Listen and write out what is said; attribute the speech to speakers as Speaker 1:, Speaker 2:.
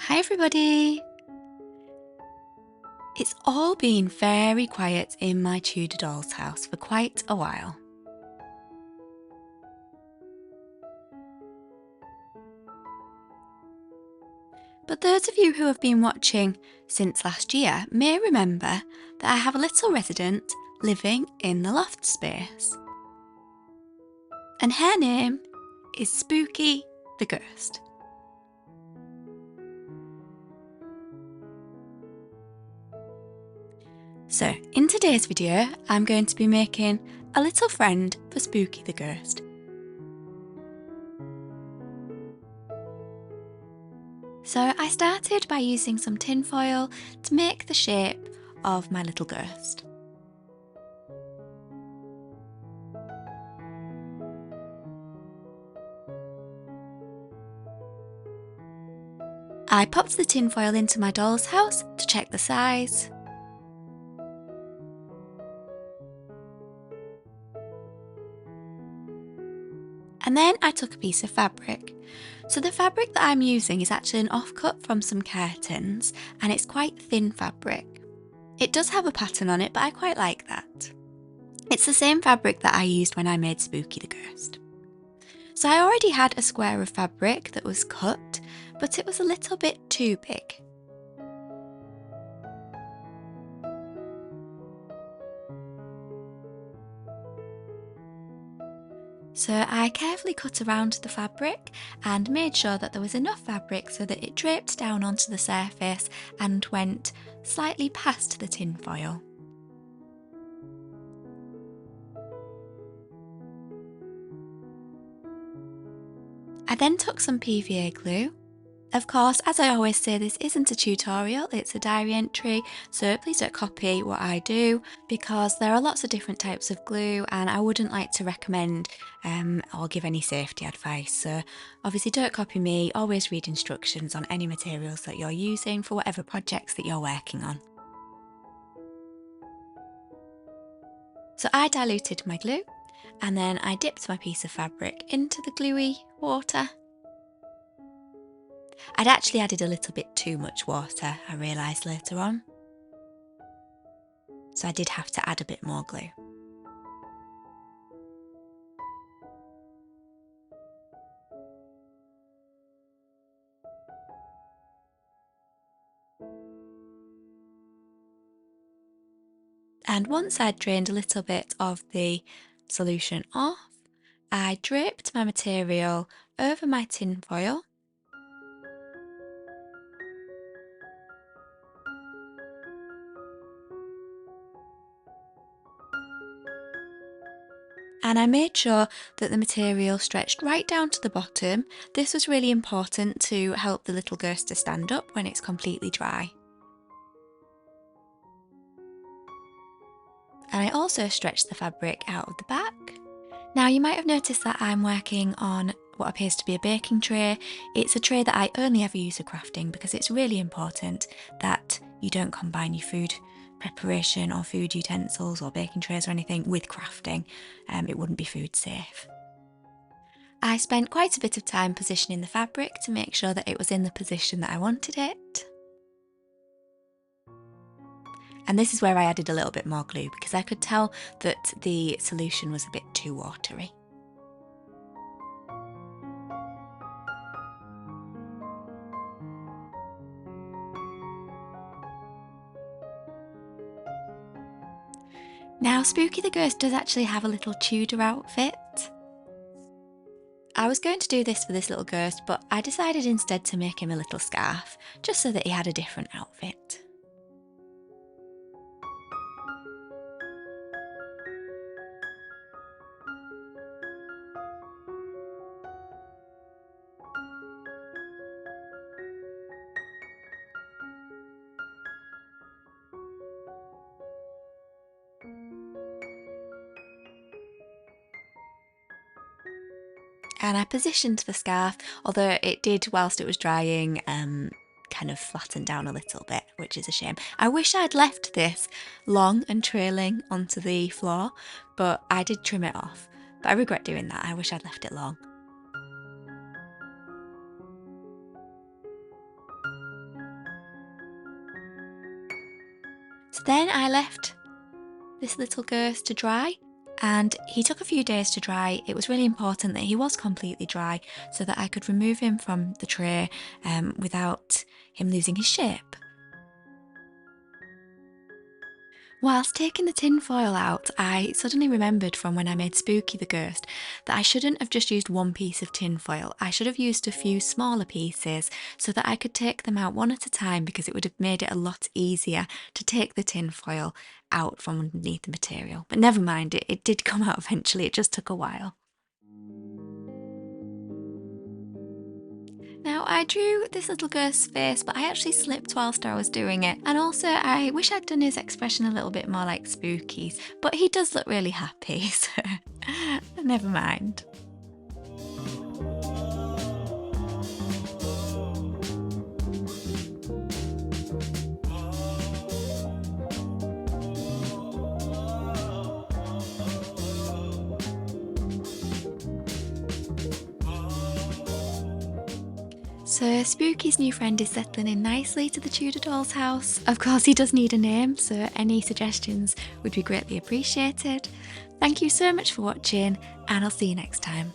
Speaker 1: Hi everybody! It's all been very quiet in my Tudor doll's house for quite a while. But those of you who have been watching since last year may remember that I have a little resident living in the loft space. And her name is Spooky the Ghost. So in today's video, I'm going to be making a little friend for Spooky the Ghost. So I started by using some tin foil to make the shape of my little ghost. I popped the tin foil into my doll's house to check the size. And then I took a piece of fabric. So the fabric that I'm using is actually an offcut from some curtains, and it's quite thin fabric. It does have a pattern on it, but I quite like that. It's the same fabric that I used when I made Spooky the Ghost. So I already had a square of fabric that was cut, but it was a little bit too big. So I carefully cut around the fabric and made sure that there was enough fabric so that it draped down onto the surface and went slightly past the tin foil. I then took some PVA glue. Of course, as I always say, this isn't a tutorial, it's a diary entry, so please don't copy what I do because there are lots of different types of glue and I wouldn't like to recommend or give any safety advice. So obviously don't copy me, always read instructions on any materials that you're using for whatever projects that you're working on. So I diluted my glue and then I dipped my piece of fabric into the gluey water. I'd actually added a little bit too much water, I realised later on. So I did have to add a bit more glue. And once I'd drained a little bit of the solution off, I draped my material over my tin foil. And I made sure that the material stretched right down to the bottom. This was really important to help the little ghost to stand up when it's completely dry. And I also stretched the fabric out of the back. Now you might have noticed that I'm working on what appears to be a baking tray. It's a tray that I only ever use for crafting because it's really important that you don't combine your food preparation or food utensils or baking trays or anything with crafting. It wouldn't be food safe. I spent quite a bit of time positioning the fabric to make sure that it was in the position that I wanted it. And this is where I added a little bit more glue because I could tell that the solution was a bit too watery. Now, Spooky the Ghost does actually have a little Tudor outfit. I was going to do this for this little ghost, but I decided instead to make him a little scarf, just so that he had a different outfit. And I positioned the scarf, although it did, whilst it was drying, kind of flatten down a little bit, which is a shame. I wish I'd left this long and trailing onto the floor, but I did trim it off. But I regret doing that. I wish I'd left it long. So then I left this little ghost to dry, and he took a few days to dry. It was really important that he was completely dry so that I could remove him from the tray without him losing his shape. Whilst taking the tin foil out, I suddenly remembered from when I made Spooky the ghost that I shouldn't have just used one piece of tin foil. I should have used a few smaller pieces so that I could take them out one at a time, because it would have made it a lot easier to take the tin foil out from underneath the material. But never mind, it did come out eventually, it just took a while. Now, I drew this little ghost's face, but I actually slipped whilst I was doing it. And also, I wish I'd done his expression a little bit more like Spooky's, but he does look really happy, so never mind. So Spooky's new friend is settling in nicely to the Tudor doll's house. Of course, he does need a name, so any suggestions would be greatly appreciated. Thank you so much for watching, and I'll see you next time.